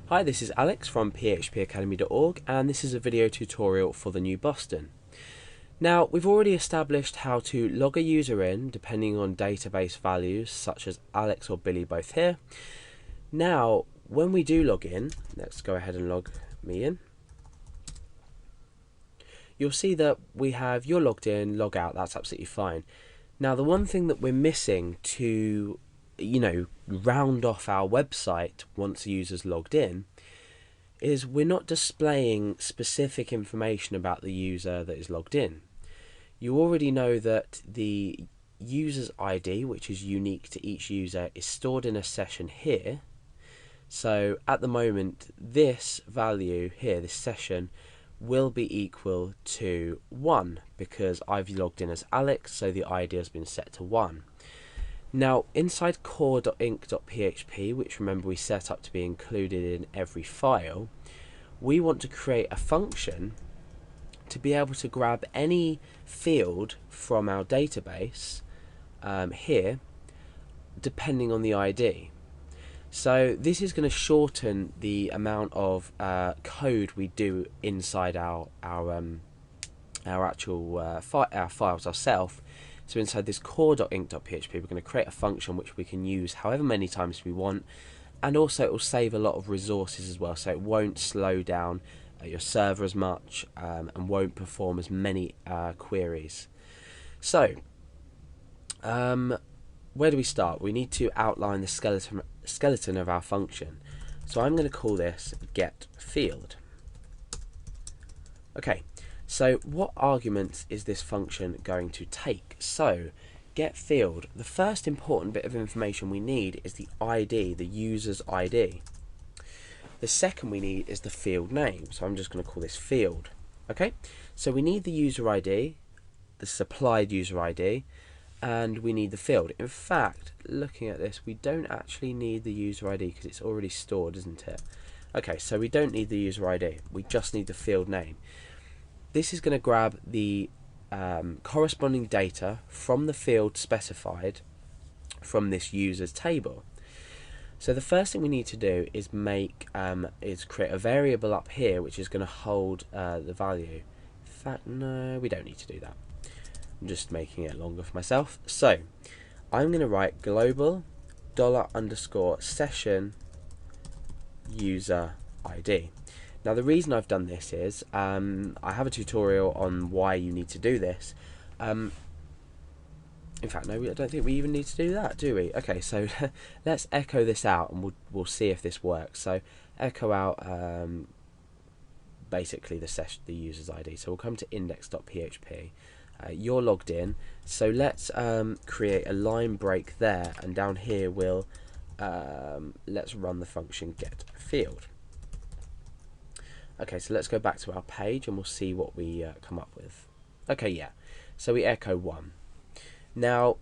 Hi, this is Alex from phpacademy.org, and this is a video tutorial for the new Boston. Now, we've already established how to log a user in depending on database values such as Alex or Billy both here. Now, when we do log in, let's go ahead and log me in. You'll see that we have you're logged in, log out, that's absolutely fine. Now, the one thing that we're missing to round off our website once a user's logged in is we're not displaying specific information about the user that is logged in. You already know that the user's ID, which is unique to each user, is stored in a session here. So at the moment, this value here, this session, will be equal to 1 because I've logged in as Alex, so the ID has been set to 1. Now, inside core.inc.php, which remember we set up to be included in every file, we want to create a function to be able to grab any field from our database here, depending on the ID. So this is going to shorten the amount of code we do inside our actual our files ourselves. So inside this core.inc.php, we're going to create a function which we can use however many times we want, and also it will save a lot of resources as well, so it won't slow down your server as much and won't perform as many queries. So where do we start? We need to outline the skeleton of our function. So I'm going to call this getField. Okay. So what arguments is this function going to take? So getField, the first important bit of information we need is the ID, the user's ID. The second we need is the field name. So I'm just going to call this field. Okay, so we need the user ID, the supplied user ID, and we need the field. In fact, looking at this, we don't actually need the user ID because it's already stored, isn't it? Okay, so we don't need the user ID. We just need the field name. This is going to grab the corresponding data from the field specified from this user's table. So the first thing we need to do is create a variable up here which is going to hold the value. In fact, no, we don't need to do that. I'm just making it longer for myself. So I'm going to write global $_session user ID. Now the reason I've done this is I have a tutorial on why you need to do this. In fact, no, I don't think we even need to do that, do we? Okay, so let's echo this out and we'll see if this works. So echo out basically the user's ID. So we'll come to index.php. You're logged in, so let's create a line break there, and down here we'll let's run the function getField. Okay, so let's go back to our page and we'll see what we come up with. Okay, yeah, so we echo 1. Now,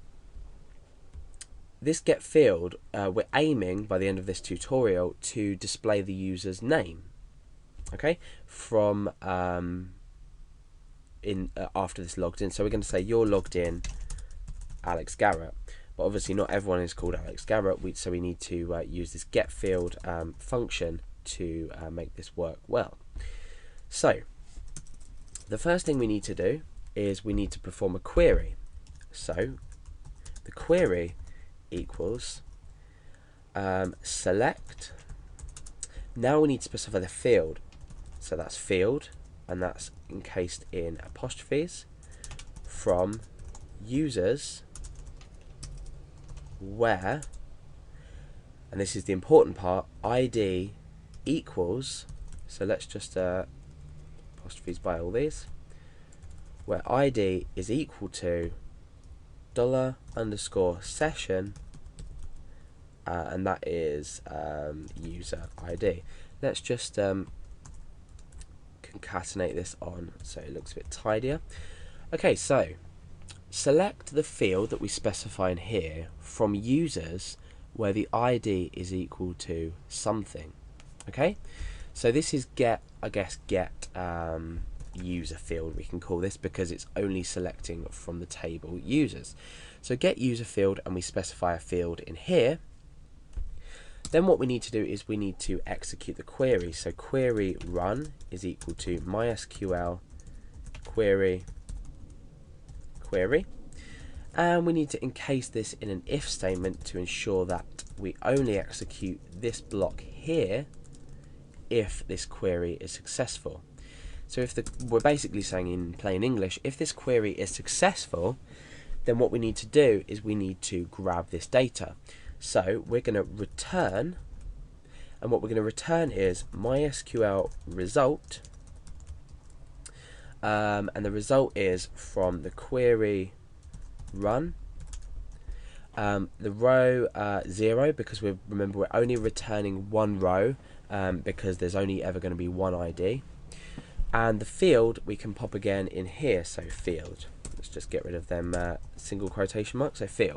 this getField, we're aiming by the end of this tutorial to display the user's name. Okay, from after this logged in. So we're going to say you're logged in, Alex Garrett. But obviously not everyone is called Alex Garrett, so we need to use this getField function to make this work well. So the first thing we need to do is we need to perform a query. So the query equals select. Now we need to specify the field. So that's field, and that's encased in apostrophes, from users where, and this is the important part, ID equals, so let's just apostrophes by all these, where ID is equal to $_session, and that is user ID. Let's just concatenate this on so it looks a bit tidier. Okay, so select the field that we specify in here from users where the ID is equal to something. Okay, so this is get user field, we can call this, because it's only selecting from the table users. So get user field, and we specify a field in here. Then what we need to do is we need to execute the query. So query run is equal to MySQL query, and we need to encase this in an if statement to ensure that we only execute this block here if this query is successful. So if we're basically saying in plain English, if this query is successful, then what we need to do is we need to grab this data. So we're going to return, and what we're going to return is MySQL result, and the result is from the query run, the row 0, because remember we're only returning one row because there's only ever going to be one ID, and the field we can pop again in here, so field. Let's just get rid of them single quotation marks, so field.